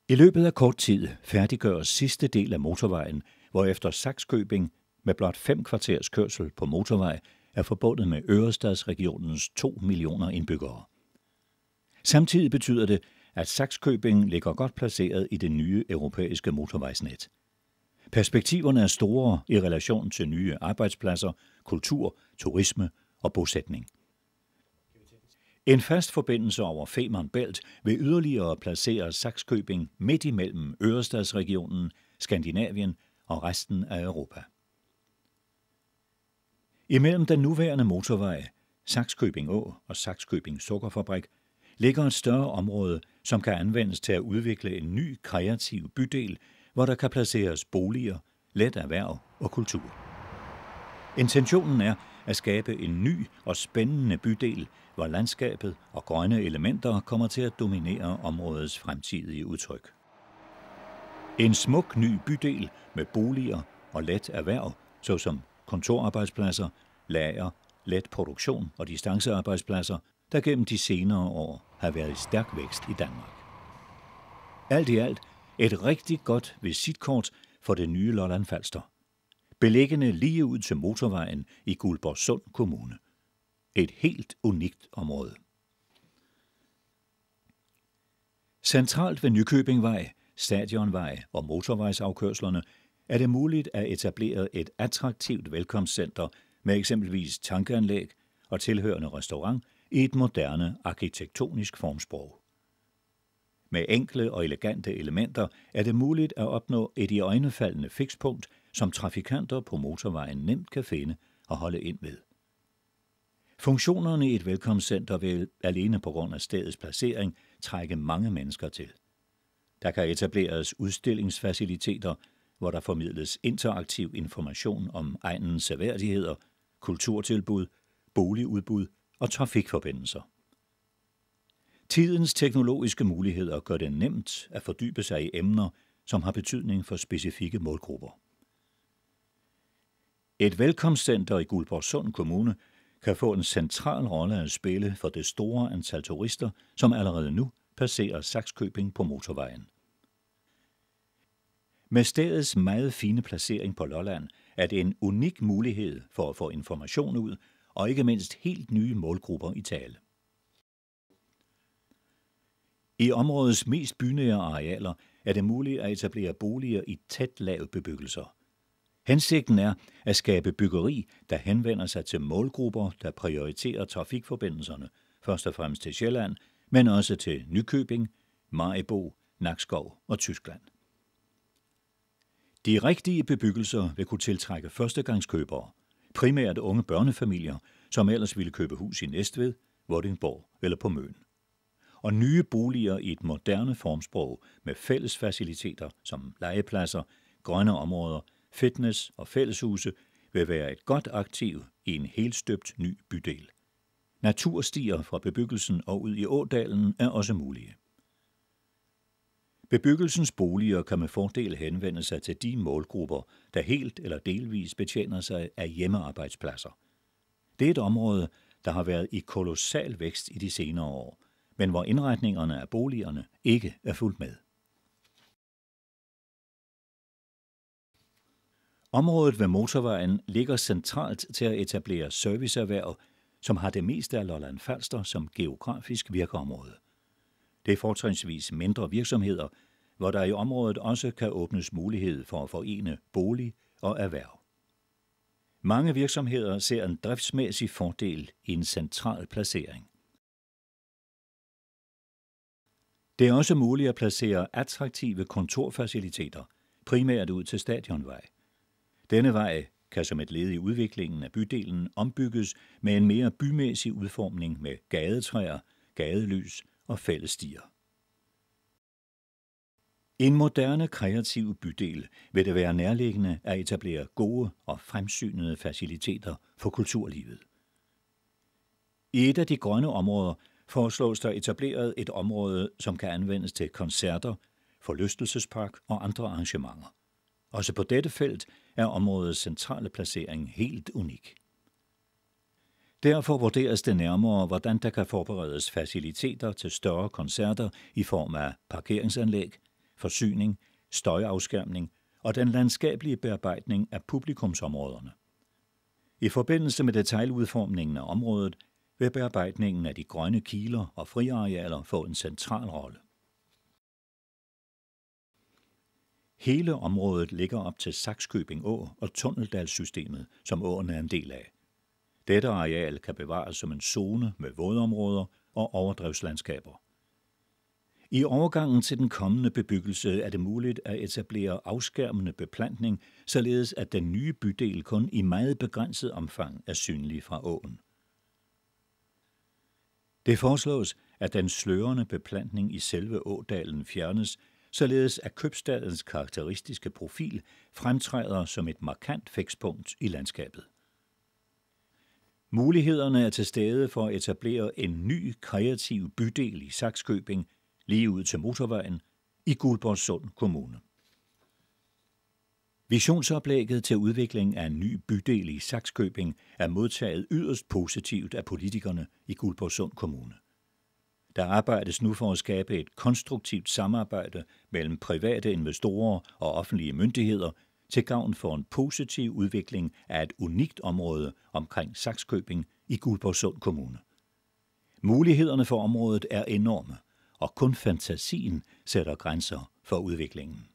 I løbet af kort tid færdiggøres sidste del af motorvejen, hvorefter Sakskøbing med blot 5 kvarters kørsel på motorvej er forbundet med Ørestadsregionens 2 millioner indbyggere. Samtidig betyder det, at Sakskøbing ligger godt placeret i det nye europæiske motorvejsnet. Perspektiverne er store i relation til nye arbejdspladser, kultur, turisme og bosætning. En fast forbindelse over Femern Bælt vil yderligere placere Sakskøbing midt imellem Ørestadsregionen, Skandinavien og resten af Europa. Imellem den nuværende motorvej, Sakskøbing Å og Sakskøbing Sukkerfabrik, ligger et større område, som kan anvendes til at udvikle en ny kreativ bydel, hvor der kan placeres boliger, let erhverv og kultur. Intentionen er at skabe en ny og spændende bydel, hvor landskabet og grønne elementer kommer til at dominere områdets fremtidige udtryk. En smuk ny bydel med boliger og let erhverv, såsom kontorarbejdspladser, lager, let produktion og distancearbejdspladser, der gennem de senere år har været i stærk vækst i Danmark. Alt i alt et rigtig godt visitkort for det nye Lolland-Falster. Beliggende lige ud til motorvejen i Guldborgsund Kommune. Et helt unikt område. Centralt ved Nykøbingvej, Stadionvej og motorvejsafkørslerne er det muligt at etablere et attraktivt velkomstcenter med eksempelvis tankeanlæg og tilhørende restaurant i et moderne arkitektonisk formsprog. Med enkle og elegante elementer er det muligt at opnå et iøjnefaldende fikspunkt, som trafikanter på motorvejen nemt kan finde og holde ind ved. Funktionerne i et velkomstcenter vil alene på grund af stedets placering trække mange mennesker til. Der kan etableres udstillingsfaciliteter, hvor der formidles interaktiv information om egnens seværdigheder, kulturtilbud, boligudbud og trafikforbindelser. Tidens teknologiske muligheder gør det nemt at fordybe sig i emner, som har betydning for specifikke målgrupper. Et velkomstcenter i Guldborgsund Kommune kan få en central rolle at spille for det store antal turister, som allerede nu passerer Sakskøbing på motorvejen. Med stedets meget fine placering på Lolland er det en unik mulighed for at få information ud og ikke mindst helt nye målgrupper i tale. I områdets mest bynære arealer er det muligt at etablere boliger i tæt lav bebyggelser. Hensigten er at skabe byggeri, der henvender sig til målgrupper, der prioriterer trafikforbindelserne, først og fremmest til Sjælland, men også til Nykøbing, Maribo, Nakskov og Tyskland. De rigtige bebyggelser vil kunne tiltrække førstegangskøbere, primært unge børnefamilier, som ellers ville købe hus i Næstved, Vordingborg eller på Møn. Og nye boliger i et moderne formsprog med fælles faciliteter som legepladser, grønne områder, fitness og fælleshuse vil være et godt aktiv i en helstøbt ny bydel. Naturstier fra bebyggelsen og ud i ådalen er også mulige. Bebyggelsens boliger kan med fordel henvende sig til de målgrupper, der helt eller delvis betjener sig af hjemmearbejdspladser. Det er et område, der har været i kolossal vækst i de senere år, men hvor indretningerne af boligerne ikke er fulgt med. Området ved motorvejen ligger centralt til at etablere serviceerhverv, som har det meste af Lolland-Falster som geografisk virkeområde. Det er fortrinsvis mindre virksomheder, hvor der i området også kan åbnes mulighed for at forene bolig og erhverv. Mange virksomheder ser en driftsmæssig fordel i en central placering. Det er også muligt at placere attraktive kontorfaciliteter, primært ud til Stadionvej. Denne vej kan som et led i udviklingen af bydelen ombygges med en mere bymæssig udformning med gadetræer, gadelys og fællestier. I en moderne kreativ bydel vil det være nærliggende at etablere gode og fremsynede faciliteter for kulturlivet. I et af de grønne områder foreslås der etableret et område, som kan anvendes til koncerter, forlystelsespark og andre arrangementer. Også på dette felt er områdets centrale placering helt unik. Derfor vurderes det nærmere, hvordan der kan forberedes faciliteter til større koncerter i form af parkeringsanlæg, forsyning, støjafskærmning og den landskabelige bearbejdning af publikumsområderne. I forbindelse med detailudformningen af området vil bearbejdningen af de grønne kiler og friarealer få en central rolle. Hele området ligger op til Sakskøbing Å og Tunneldalssystemet, som åen er en del af. Dette areal kan bevares som en zone med vådområder og overdrevslandskaber. I overgangen til den kommende bebyggelse er det muligt at etablere afskærmende beplantning, således at den nye bydel kun i meget begrænset omfang er synlig fra åen. Det foreslås, at den slørende beplantning i selve ådalen fjernes, således at købstadens karakteristiske profil fremtræder som et markant fikspunkt i landskabet. Mulighederne er til stede for at etablere en ny kreativ bydel i Sakskøbing, lige ud til motorvejen, i Guldborgsund Kommune. Visionsoplægget til udvikling af en ny bydel i Sakskøbing er modtaget yderst positivt af politikerne i Guldborgsund Kommune. Der arbejdes nu for at skabe et konstruktivt samarbejde mellem private investorer og offentlige myndigheder til gavn for en positiv udvikling af et unikt område omkring Sakskøbing i Guldborgsund Kommune. Mulighederne for området er enorme, og kun fantasien sætter grænser for udviklingen.